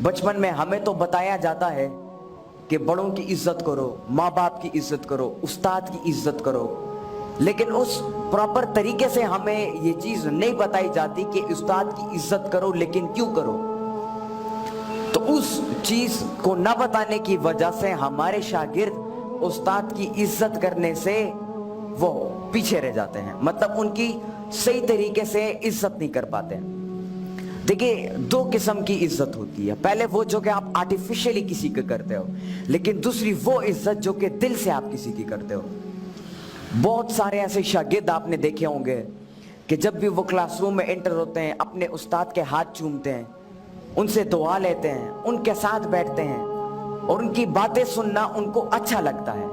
बचपन में हमें तो बताया जाता है कि बड़ों की इज्जत करो, माँ बाप की इज्जत करो, उस्ताद की इज्जत करो, लेकिन उस प्रॉपर तरीके से हमें ये चीज नहीं बताई जाती कि उस्ताद की इज्जत करो, लेकिन क्यों करो। तो उस चीज को न बताने की वजह से हमारे शागिर्द उस्ताद की इज्जत करने से वो पीछे रह जाते हैं, मतलब उनकी सही तरीके से इज्जत नहीं कर पाते हैं। देखिए, दो किस्म की इज्जत होती है। पहले वो जो कि आप आर्टिफिशियली किसी को करते हो, लेकिन दूसरी वो इज्जत जो कि दिल से आप किसी की करते हो। बहुत सारे ऐसे शागिर्द आपने देखे होंगे कि जब भी वो क्लासरूम में एंटर होते हैं, अपने उस्ताद के हाथ चूमते हैं, उनसे दुआ लेते हैं, उनके साथ बैठते हैं और उनकी बातें सुनना उनको अच्छा लगता है।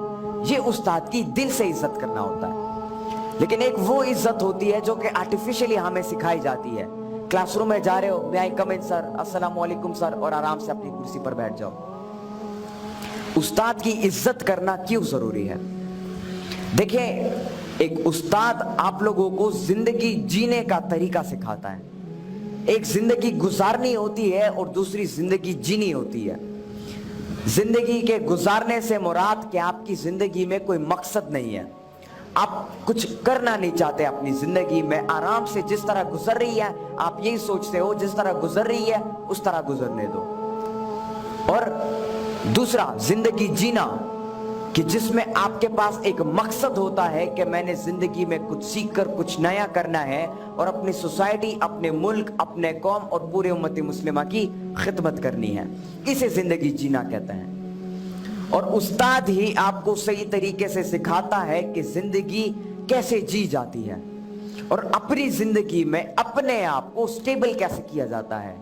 ये उस्ताद की दिल से इज्जत करना होता है। लेकिन एक वो इज्जत होती है जो कि आर्टिफिशियली हमें सिखाई जाती है। क्लासरूम में जा रहे हो, मे आई कम इन सर, अस्सलाम वालेकुम सर, और आराम से अपनी कुर्सी पर बैठ जाओ। उस्ताद की इज्जत करना क्यों जरूरी है? देखिए, एक उस्ताद आप लोगों को जिंदगी जीने का तरीका सिखाता है। एक जिंदगी गुजारनी होती है और दूसरी जिंदगी जीनी होती है। जिंदगी के गुजारने से मुराद कि आपकी जिंदगी में कोई मकसद नहीं है, आप कुछ करना नहीं चाहते अपनी जिंदगी में, आराम से जिस तरह गुजर रही है आप यही सोचते हो जिस तरह गुजर रही है उस तरह गुजरने दो। और दूसरा जिंदगी जीना कि जिसमें आपके पास एक मकसद होता है कि मैंने जिंदगी में कुछ सीखकर कुछ नया करना है और अपनी सोसाइटी, अपने मुल्क, अपने कौम और पूरे उम्मती मुस्लिमा की खिदमत करनी है। इसे जिंदगी जीना कहते हैं। और उस्ताद ही आपको सही तरीके से सिखाता है कि जिंदगी कैसे जी जाती है और अपनी जिंदगी में अपने आप को स्टेबल कैसे किया जाता है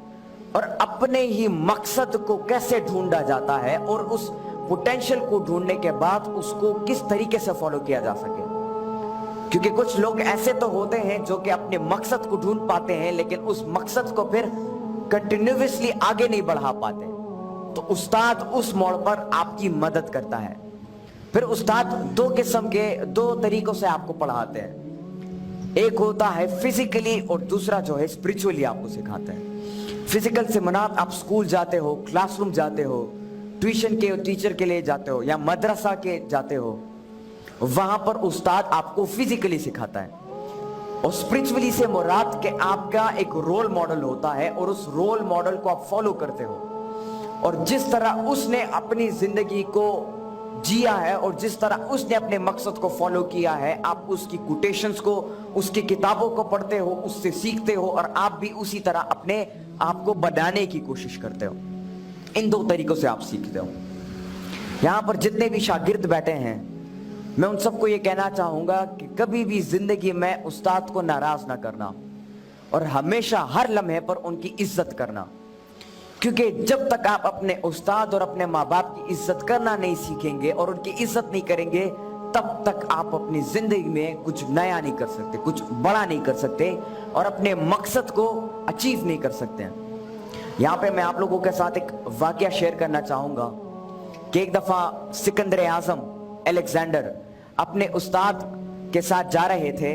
और अपने ही मकसद को कैसे ढूंढा जाता है और उस पोटेंशियल को ढूंढने के बाद उसको किस तरीके से फॉलो किया जा सके। क्योंकि कुछ लोग ऐसे तो होते हैं जो कि अपने मकसद को ढूंढ पाते हैं लेकिन उस मकसद को फिर कंटिन्यूअसली आगे नहीं बढ़ा पाते। तो उस्ताद उस मोड़ पर आपकी मदद करता है। फिर उस्ताद दो किस्म के, दो तरीकों से आपको पढ़ाते हैं। एक होता है फिजिकली और दूसरा जो है स्पिरिचुअली आपको सिखाते हैं। फिजिकल से मुराद आप स्कूल जाते हो, क्लासरूम जाते हो, ट्यूशन के टीचर के लिए जाते हो या मदरसा के जाते हो, वहां पर उस्ताद आपको फिजिकली सिखाता है। और स्पिरिचुअली से मुराद के आपका एक रोल मॉडल होता है और उस रोल मॉडल को आप फॉलो करते हो और जिस तरह उसने अपनी जिंदगी को जिया है और जिस तरह उसने अपने मकसद को फॉलो किया है, आप उसकी कोटेशंस को, उसकी किताबों को पढ़ते हो, उससे सीखते हो और आप भी उसी तरह अपने आप को बनाने की कोशिश करते हो। इन दो तरीकों से आप सीखते हो। यहां पर जितने भी शागिर्द बैठे हैं, मैं उन सबको ये कहना चाहूंगा कि कभी भी जिंदगी में उस्ताद को नाराज ना करना और हमेशा हर लम्हे पर उनकी इज्जत करना। क्योंकि जब तक आप अपने उस्ताद और अपने माँ बाप की इज्जत करना नहीं सीखेंगे और उनकी इज्जत नहीं करेंगे, तब तक आप अपनी जिंदगी में कुछ नया नहीं कर सकते, कुछ बड़ा नहीं कर सकते और अपने मकसद को अचीव नहीं कर सकते हैं। यहाँ पे मैं आप लोगों के साथ एक वाकया शेयर करना चाहूंगा कि एक दफा सिकंदर आजम अलेक्जेंडर अपने उस्ताद के साथ जा रहे थे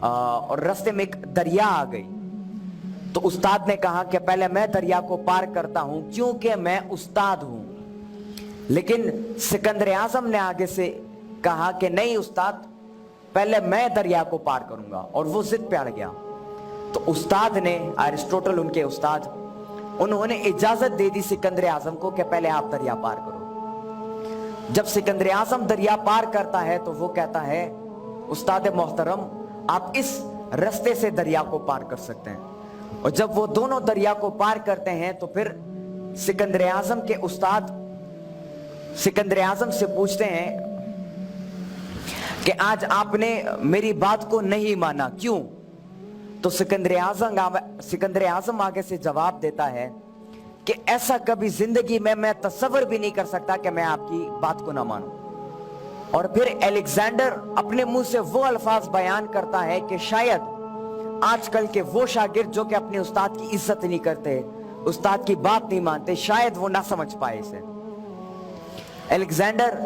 और रास्ते में एक दरिया आ गई। तो उस्ताद ने कहा कि पहले मैं दरिया को पार करता हूं क्योंकि मैं उस्ताद हूं। लेकिन सिकंदर आजम ने आगे से कहा कि नहीं उस्ताद, पहले मैं दरिया को पार करूंगा, और वो जिद पे अड़ गया। तो उस्ताद ने, अरिस्टोटल उनके उस्ताद, उन्होंने इजाजत दे दी सिकंदर आजम को कि पहले आप दरिया पार करो। जब सिकंदर आजम दरिया पार करता है तो वो कहता है, उस्ताद मोहतरम, आप इस रास्ते से दरिया को पार कर सकते हैं। और जब वो दोनों दरिया को पार करते हैं तो फिर सिकंदर आजम के उस्ताद सिकंदर आजम से पूछते हैं कि आज आपने मेरी बात को नहीं माना, क्यों? तो सिकंदर आजम आगे से जवाब देता है कि ऐसा कभी जिंदगी में मैं तसव्वुर भी नहीं कर सकता कि मैं आपकी बात को ना मानूं। और फिर अलेक्जेंडर अपने मुंह से वो अल्फाज बयान करता है कि शायद आजकल के वो शागिर्द जो कि अपने उस्ताद की इज्जत नहीं करते, उस्ताद की बात नहीं मानते, शायद वो ना समझ पाए इसे। अलेक्जेंडर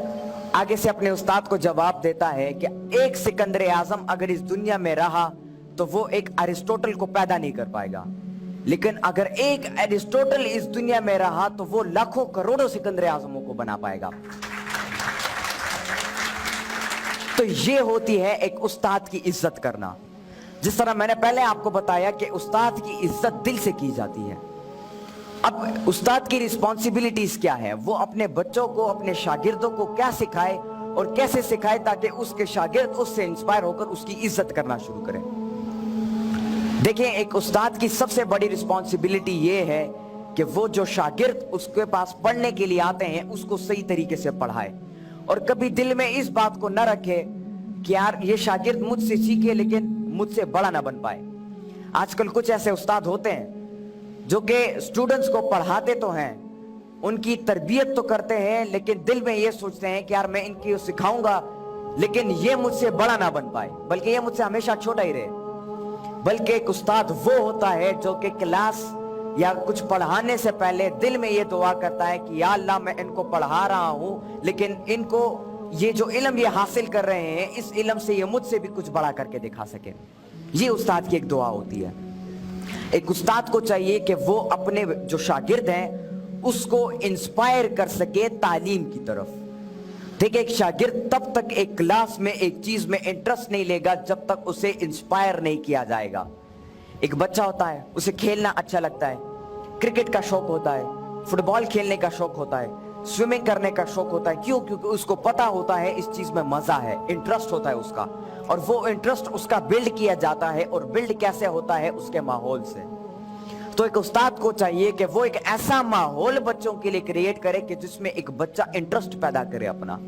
आगे से अपने उस्ताद को जवाब देता है कि एक सिकंदर आजम अगर इस दुनिया में रहा तो वो एक अरिस्टोटल को पैदा नहीं कर पाएगा, लेकिन अगर एक एरिस्टोटल इस दुनिया में रहा तो वो लाखों करोड़ों सिकंदर आजमों को बना पाएगा। तो ये होती है एक उस्ताद की इज्जत करना। जिस तरह मैंने पहले आपको बताया कि उस्ताद की इज्जत दिल से की जाती है। अब उस्ताद की रिस्पॉन्सिबिलिटीज क्या है, वो अपने बच्चों को, अपने शागिर्दों को क्या सिखाए और कैसे सिखाए ताकि उसके शागिर्द उससे इंस्पायर होकर उसकी इज्जत करना शुरू करें। देखिए, एक उस्ताद की सबसे बड़ी रिस्पॉन्सिबिलिटी ये है कि वो जो शागिर्द उसके पास पढ़ने के लिए आते हैं उसको सही तरीके से पढ़ाए और कभी दिल में इस बात को न रखे कि यार ये शागिर्द मुझसे सीखे लेकिन मुझसे बड़ा ना बन पाए। आजकल कुछ ऐसे उस्ताद होते हैं जो कि स्टूडेंट्स को पढ़ाते तो हैं, उनकी तरबियत तो करते हैं, लेकिन दिल में ये सोचते हैं कि यार मैं इनकी सिखाऊंगा लेकिन ये मुझसे बड़ा ना बन पाए, बल्कि ये मुझसे हमेशा छोटा ही रहे। बल्कि एक उस्ताद वो होता है जो कि क्लास या कुछ पढ़ाने से पहले दिल में ये दुआ करता है कि या अल्लाह मैं इनको पढ़ा रहा हूं लेकिन इनको ये जो इल्म ये हासिल कर रहे हैं इस इल्म से ये मुझसे भी कुछ बड़ा करके दिखा सके। ये उस्ताद की एक दुआ होती है। एक उस्ताद को चाहिए कि वो अपने जो शागिर्द हैं उसको इंस्पायर कर सके तालीम की तरफ। देखिए, एक शागिर्द तब तक एक क्लास में एक चीज में इंटरेस्ट नहीं लेगा जब तक उसे इंस्पायर नहीं किया जाएगा। एक बच्चा होता है, उसे खेलना अच्छा लगता है, क्रिकेट का शौक होता है, फुटबॉल खेलने का शौक होता है, स्विमिंग करने का शौक होता है। क्यों? क्योंकि उसको पता होता है इस चीज में मजा है, इंटरेस्ट होता है उसका, और वो इंटरेस्ट उसका बिल्ड किया जाता है। और बिल्ड कैसे होता है? उसके माहौल से। तो एक उस्ताद को चाहिए कि वो एक ऐसा माहौल बच्चों के लिए क्रिएट करे कि जिसमें एक बच्चा इंटरेस्ट पैदा करे अपना,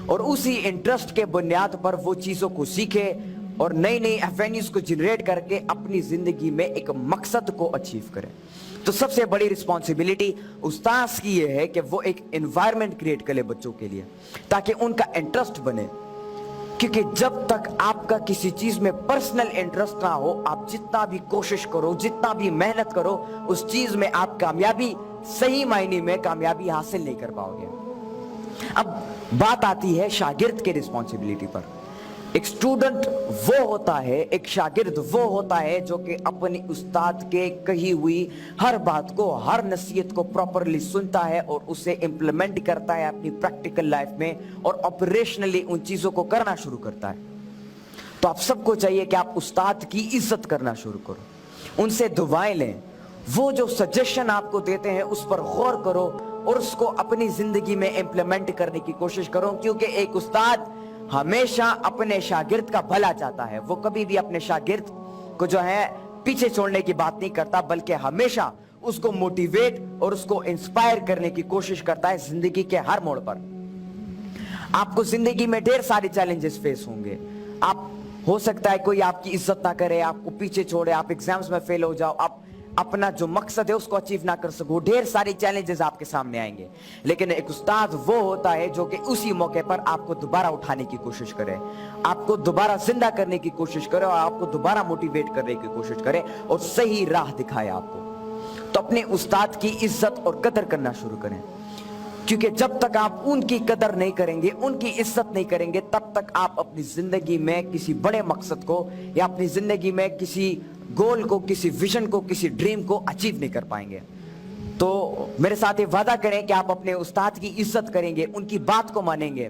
और उसी इंटरेस्ट के बुनियाद पर वो चीजों को सीखे और नई नई एवेन्यूज को जनरेट करके अपनी जिंदगी में एक मकसद को अचीव करे। तो सबसे बड़ी रिस्पॉन्सिबिलिटी उस्ताद की ये है कि वो एक एनवायरनमेंट क्रिएट करे बच्चों के लिए ताकि उनका इंटरेस्ट बने। क्योंकि जब तक आपका किसी चीज में पर्सनल इंटरेस्ट ना हो, आप जितना भी कोशिश करो, जितना भी मेहनत करो, उस चीज में आप कामयाबी, सही मायने में कामयाबी हासिल नहीं कर पाओगे। अब बात आती है शागिर्द के रिस्पॉन्सिबिलिटी पर। एक स्टूडेंट वो होता है, एक शागिर्द वो होता है जो कि अपनी उस्ताद के कही हुई हर बात को, हर नसीहत को प्रॉपरली सुनता है और उसे इंप्लीमेंट करता है अपनी प्रैक्टिकल लाइफ में और ऑपरेशनली उन चीजों को करना शुरू करता है। तो आप सबको चाहिए कि आप उस्ताद की इज्जत करना शुरू करो, उनसे दुआएं लें, वो जो सजेशन आपको देते हैं उस पर गौर करो और उसको अपनी जिंदगी में इंप्लीमेंट करने की कोशिश करो। क्योंकि एक उस्ताद हमेशा अपने शागिर्द का भला चाहता है। वो कभी भी अपने शागिर्द को जो है पीछे छोड़ने की बात नहीं करता, बल्कि हमेशा उसको मोटिवेट और उसको इंस्पायर करने की कोशिश करता है जिंदगी के हर मोड़ पर। आपको जिंदगी में ढेर सारे चैलेंजेस फेस होंगे। आप हो सकता है कोई आपकी इज्जत ना करे, आपको पीछे छोड़े, आप एग्जाम्स में फेल हो जाओ, आप अपना जो मकसद है उसको अचीव ना कर सको, ढेर सारी चैलेंजेस आपके सामने आएंगे। लेकिन एक उस्ताद वो होता है जो कि उसी मौके पर आपको दोबारा उठाने की कोशिश करे, आपको दोबारा जिंदा करने की कोशिश करे और आपको दोबारा मोटिवेट करने की कोशिश करे और सही राह दिखाए आपको। तो अपने उस्ताद की इज्जत और कदर करना शुरू करें, क्योंकि जब तक आप उनकी कदर नहीं करेंगे, उनकी इज्जत नहीं करेंगे, तब तक आप अपनी जिंदगी में किसी बड़े मकसद को या अपनी जिंदगी में किसी गोल को, किसी विजन को, किसी ड्रीम को अचीव नहीं कर पाएंगे। तो मेरे साथ ये वादा करें कि आप अपने उस्ताद की इज्जत करेंगे, उनकी बात को मानेंगे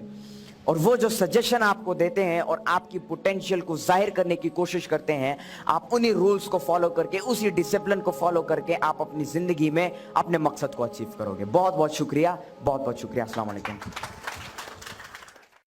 और वो जो सजेशन आपको देते हैं और आपकी पोटेंशियल को जाहिर करने की कोशिश करते हैं, आप उन्हीं रूल्स को फॉलो करके, उसी डिसिप्लिन को फॉलो करके आप अपनी जिंदगी में अपने मकसद को अचीव करोगे। बहुत बहुत शुक्रिया, बहुत बहुत शुक्रिया। अस्सलाम वालेकुम।